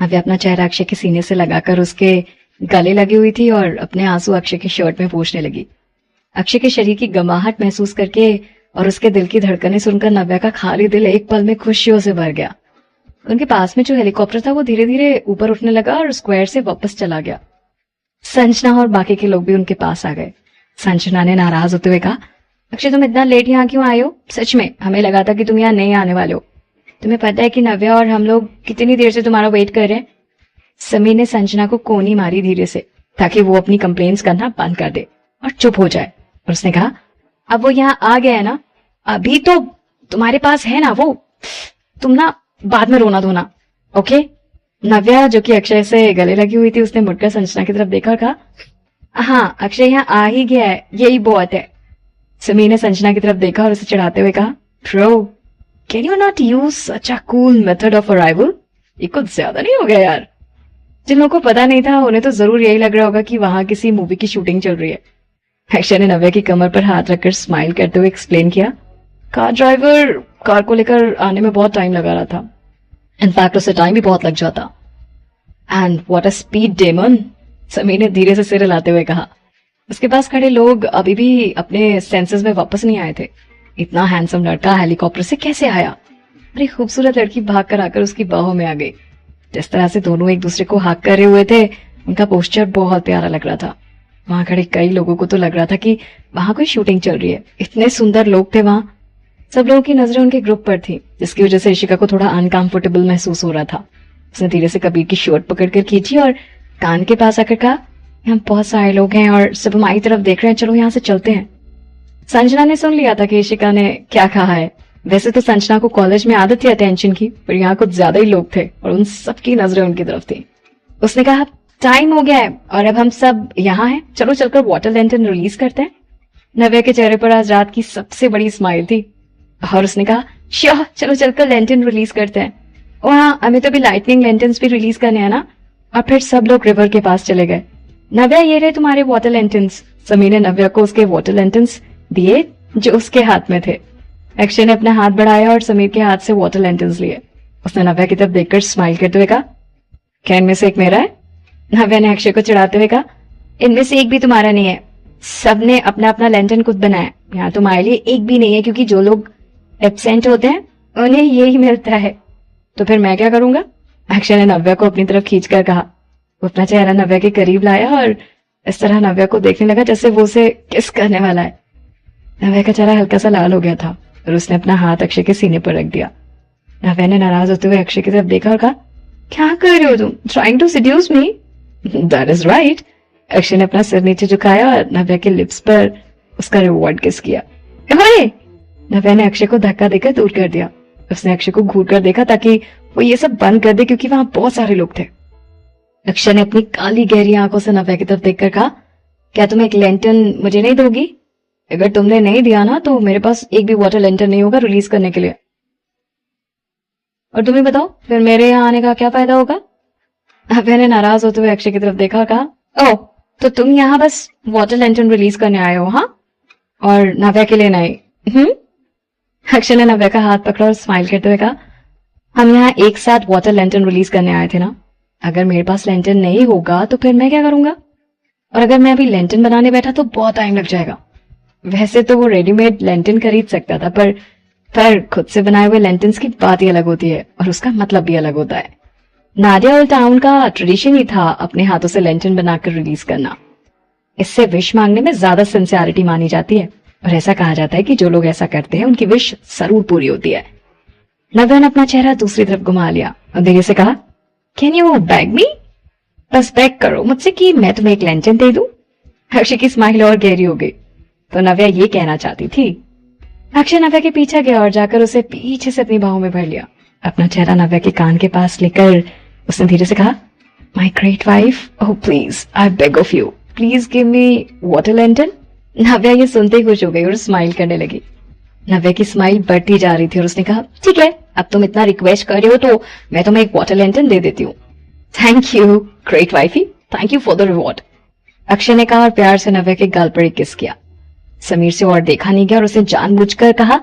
नव्या अपना चेहरा अक्षय के सीने से लगाकर उसके गले लगी हुई थी और अपने आंसू अक्षय की शर्ट में पोंछने लगी। अक्षय के शरीर की गमाहट महसूस करके और उसके दिल की धड़कनें सुनकर नव्या का खाली दिल एक पल में खुशियों से भर गया। उनके पास में जो हेलीकॉप्टर था वो धीरे धीरे ऊपर उठने लगा और स्क्वायर से वापस चला गया। संजना और बाकी के लोग भी उनके पास आ गए। संजना ने नाराज होते हुए कहा, अक्षय तुम इतना लेट यहाँ क्यों आए हो? सच में हमें लगा था कि तुम यहाँ नहीं आने वाले हो। तुम्हें पता है कि नव्या और हम लोग कितनी देर से तुम्हारा वेट कर रहे हैं। समीर ने संजना को कोनी मारी धीरे से, ताकि वो अपनी कंप्लेंट्स करना बंद कर दे और चुप हो जाए। और उसने कहा, अब वो यहाँ आ गया है ना, अभी तो तुम्हारे पास है ना वो, तुम ना बाद में रोना धोना, ओके। नव्या जो कि अक्षय से गले लगी हुई थी, उसने मुड़कर संजना की तरफ देखा और कहा, हाँ अक्षय यहाँ आ ही गया है, यही बहुत है। समीर ने संजना की तरफ देखा और उसे चिढ़ाते हुए कहा, bro can you not use such a cool method of arrival? ये कुछ ज्यादा नहीं हो गया यार? जिन लोगों को पता नहीं था उन्हें तो जरूर यही लग रहा होगा कि वहां किसी मूवी की शूटिंग चल रही है। अक्षय ने नव्या की कमर पर हाथ रखकर स्माइल करते हुए एक्सप्लेन किया, कार ड्राइवर कार को लेकर आने में बहुत टाइम लगा रहा था। इनफैक्ट उसे टाइम भी बहुत लग जाता। And what a speed demon, Sameer ने धीरे से सिर हिलाते हुए कहा। उसके पास खड़े लोग अभी भी अपने सेंसेस में वापस नहीं आए थे। इतना हैंडसम लड़का हेलीकॉप्टर से कैसे आया? अरे खूबसूरत लड़की भाग कर आकर उसकी बाहों में आ गई। जिस तरह से दोनों एक दूसरे को हाक करे हुए थे, उनका पोस्चर बहुत प्यारा लग रहा था। वहां खड़े कई लोगों को तो लग रहा था कि वहां कोई शूटिंग चल रही है। इतने सुंदर लोग थे वहां। सब लोगों की नजरें उनके ग्रुप पर थी, जिसकी वजह से इशिका को थोड़ा अनकंफर्टेबल महसूस हो रहा था। उसने धीरे से कबीर की शर्ट पकड़कर खींची और कान के पास आकर कहा, यहाँ बहुत सारे लोग हैं और सब हमारी तरफ देख रहे हैं, चलो यहाँ से चलते हैं। संजना ने सुन लिया था कि इशिका ने क्या कहा है। वैसे तो संजना को कॉलेज में आदत थी अटेंशन की, पर यहाँ कुछ ज्यादा ही लोग थे और उन सबकी नजरें उनकी तरफ थी। उसने कहा, टाइम हो गया है और अब हम सब यहाँ हैं, चलो चलकर वाटर लैंटर्न रिलीज करते हैं। नव्या के चेहरे पर आज रात की सबसे बड़ी स्माइल थी और उसने कहा, श्योर, चलो चलकर लैंटर्न रिलीज करते हैं। और हाँ, हमें तो अभी लाइटनिंग लैंटर्न्स भी रिलीज करने हैं ना। और फिर सब लोग रिवर के पास चले गए। नव्या, ये रहे तुम्हारे वाटर लैंटर्न्स। समीर ने नव्या को उसके वाटर लैंटर्न्स दिए जो उसके हाथ में थे। अक्षय ने अपना हाथ बढ़ाया और समीर के हाथ से वाटर लैंटर्न्स लिए। उसने नव्या की तरफ देखकर स्माइल करते हुए कहा, क्या इनमें से एक मेरा है? नव्या ने अक्षय को चिढ़ाते हुए कहा, इनमें से एक भी तुम्हारा नहीं है। सबने अपना अपना लैंटर्न खुद बनाया। यहाँ तुम्हारे लिए एक भी नहीं है, क्योंकि जो लोग एब्सेंट होते हैं उन्हें यही मिलता है। तो फिर मैं क्या करूंगा? अक्षय ने नव्या को अपनी तरफ खींचकर कहा। वो अपना चेहरा नव्या के करीब लाया और इस तरह नव्या को देखने लगा जैसे वो उसे किस करने वाला है। नव्या का चेहरा हल्का सा लाल हो गया था और उसने अपना हाथ अक्षय के सीने पर रख दिया। नव्या ने नाराज होते हुए अक्षय की तरफ देखा और कहा, क्या कर रहे हो तुम? Trying to seduce me? That is right. Akshay ने अपना सिर नीचे झुकाया और नव्या के लिप्स पर उसका रिवॉर्ड किस किया। अरे! नव्या ने अक्षय को धक्का देकर दूर कर दिया। उसने अक्षय को घूर कर देखा ताकि वो ये सब बंद कर दे, क्योंकि वहां बहुत सारे लोग थे। अक्षय ने अपनी काली गहरी आंखों से नव्या की तरफ देखकर कहा, क्या तुम एक लैंटर्न मुझे नहीं दोगी? अगर तुमने नहीं दिया ना तो मेरे पास एक भी वाटर लैंटर्न नहीं होगा रिलीज करने के लिए। और तुम्हें बताओ, फिर मेरे यहाँ आने का क्या फायदा होगा? नव्या ने नाराज होते हुए अक्षय की तरफ देखा और कहा, ओह, तो तुम यहाँ बस वाटर लैंटर्न रिलीज करने आए हो? हाँ, और नव्या के लिए नहीं? अक्षय ने नव्या का हाथ पकड़ा और स्माइल करते हुए कहा, हम यहाँ एक साथ वाटर लैंटर्न रिलीज करने आए थे ना। अगर मेरे पास लैंटर्न नहीं होगा तो फिर मैं क्या करूंगा? और अगर मैं अभी लैंटर्न बनाने बैठा तो बहुत टाइम लग जाएगा। वैसे तो वो रेडीमेड लैंटर्न खरीद सकता था, पर खुद से बनाए हुए लैंटर्न्स की बात ही अलग होती है और उसका मतलब भी अलग होता है। नादिया ओल्ड टाउन का ट्रेडिशन ही था अपने हाथों से लैंटर्न बनाकर रिलीज करना। इससे विश मांगने में ज्यादा सिंसियरिटी मानी जाती है और ऐसा कहा जाता है कि जो लोग ऐसा करते हैं उनकी विश जरूर पूरी होती है। नव्या ने अपना चेहरा दूसरी तरफ घुमा लिया और धीरे से कहा, कैन यू बैग मी? बस बैग करो मुझसे कि मैं तुम्हें एक लैंटर्न दे दूं। अक्षय की स्माइल और गहरी हो गई। तो नव्या ये कहना चाहती थी। अक्षय नव्या के पीछे गया और जाकर उसे पीछे से अपनी बाहों में भर लिया। अपना चेहरा नव्या के कान के पास लेकर उसने धीरे से कहा, my great wife, oh please, I beg of you, please give me water lantern. Navya ये सुनते ही खुश हो गई और स्माइल करने लगी। नव्या की स्माइल बढ़ती जा रही थी और उसने कहा, ठीक है, अब तुम इतना रिक्वेस्ट कर रहे हो तो मैं तुम्हें एक वाटर लैंटर्न दे देती हूँ। Thank you great wifey, thank you for the reward, Akshay ने कहा और प्यार से नव्या के गाल पर एक किस किया। समीर से और देखा नहीं गया और उसने जानबूझकर कहा,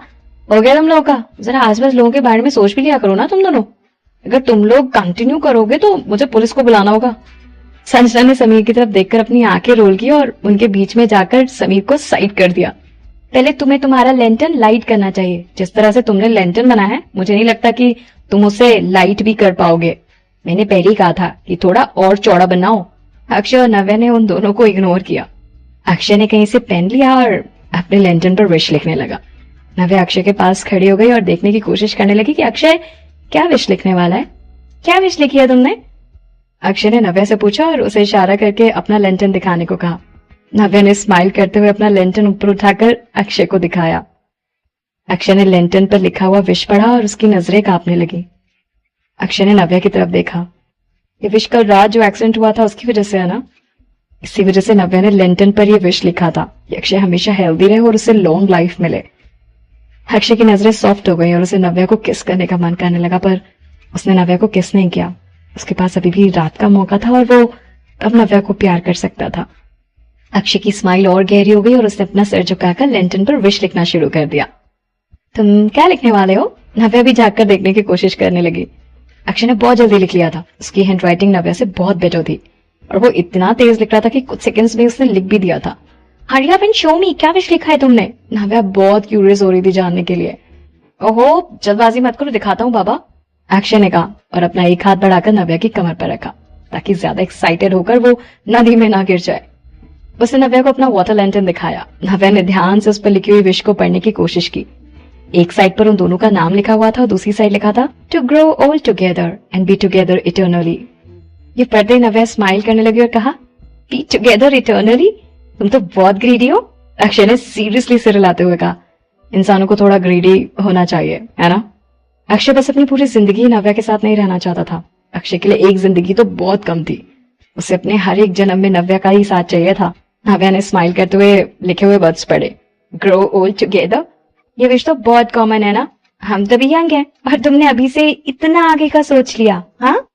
हो गया तुम लोगों का? जरा आसपास लोगों के बारे में सोच भी लिया करो ना तुम दोनों। अगर तुम लोग कंटिन्यू करोगे तो मुझे पुलिस को बुलाना होगा। संजना ने समीर की तरफ देखकर अपनी आंखें रोल की और उनके बीच में जाकर समीर को साइड कर दिया। पहले तुम्हें तुम्हारा लैंटर्न लाइट करना चाहिए। जिस तरह से तुमने लैंटर्न बनाया है, मुझे नहीं लगता कि तुम उसे लाइट भी कर पाओगे। मैंने पहले ही कहा था कि थोड़ा और चौड़ा बनाओ। अक्षय और नव्या ने उन दोनों को इग्नोर किया। अक्षय ने कहीं से पेन लिया और अपने लैंटर्न पर विश लिखने लगा। नव्या अक्षय के पास खड़ी हो गई और देखने की कोशिश करने लगी कि अक्षय क्या विश लिखने वाला है। क्या विश लिखी है तुमने? अक्षय ने नव्या से पूछा और उसे इशारा करके अपना लैंटर्न दिखाने को कहा। नव्या ने स्माइल करते हुए अपना लैंटर्न ऊपर उठाकर अक्षय को दिखाया। अक्षय ने लैंटर्न पर लिखा हुआ विश पढ़ा और उसकी नजरें कांपने लगी। अक्षय ने नव्या की तरफ देखा। ये विश कल रात जो एक्सीडेंट हुआ था उसकी वजह से है ना? इसी वजह से नव्या ने लैंटर्न पर यह विश लिखा था कि अक्षय हमेशा हेल्दी रहे और उसे लॉन्ग लाइफ मिले। अक्षय की नजरें सॉफ्ट हो गई और उसे नव्या को किस करने का मन करने लगा, पर उसने नव्या को किस नहीं किया। उसके पास अभी भी रात का मौका था और वो अब नव्या को प्यार कर सकता था। अक्षय की स्माइल और गहरी हो गई और उसने अपना सिर झुकाकर लैंटर्न पर विश लिखना शुरू कर दिया। तुम क्या लिखने वाले हो? नव्या भी झांक कर देखने की कोशिश करने लगी। अक्षय ने बहुत जल्दी लिख लिया था। उसकी हैंडराइटिंग नव्या से बहुत बेटर थी और वो इतना तेज लिख रहा था कि कुछ सेकंड्स में उसने लिख भी दिया था। हरी अप एंड शो मी, क्या विश लिखा है तुमने? नव्या बहुत क्यूरियस हो रही थी जानने के लिए। ओहो जल्दबाजी मत करो, दिखाता हूँ बाबा, अक्षय ने कहा और अपना एक हाथ बढ़ाकर नव्या की कमर पर रखा ताकि ज्यादा एक्साइटेड होकर वो नदी में ना गिर जाए। उसने नव्या को अपना वाटर लैंटर्न दिखाया। नव्या ने ध्यान से उस पर लिखी हुई विश को पढ़ने की कोशिश की। एक साइड पर उन दोनों का नाम लिखा हुआ था और दूसरी साइड लिखा था to grow old together and be together eternally. ये पढ़ते ही नव्या स्माइल करने लगी और कहा बी टुगेदर इटर्नली, तुम तो बहुत ग्रीडी हो। अक्षय ने सीरियसली सिर हिलाते हुए कहा इंसानों को थोड़ा ग्रीडी होना चाहिए, है ना? अक्षय बस अपनी पूरी जिंदगी नव्या के साथ नहीं रहना चाहता था। अक्षय के लिए एक जिंदगी तो बहुत कम थी। उसे अपने हर एक जन्म में नव्या का ही साथ चाहिए था। नव्या ने स्माइल करते हुए लिखे हुए वर्ड्स पढ़े, ग्रो ओल्ड टुगेदर। ये विश तो बहुत कॉमन है ना, हम तो भी यंग हैं और तुमने अभी से इतना आगे का सोच लिया। हाँ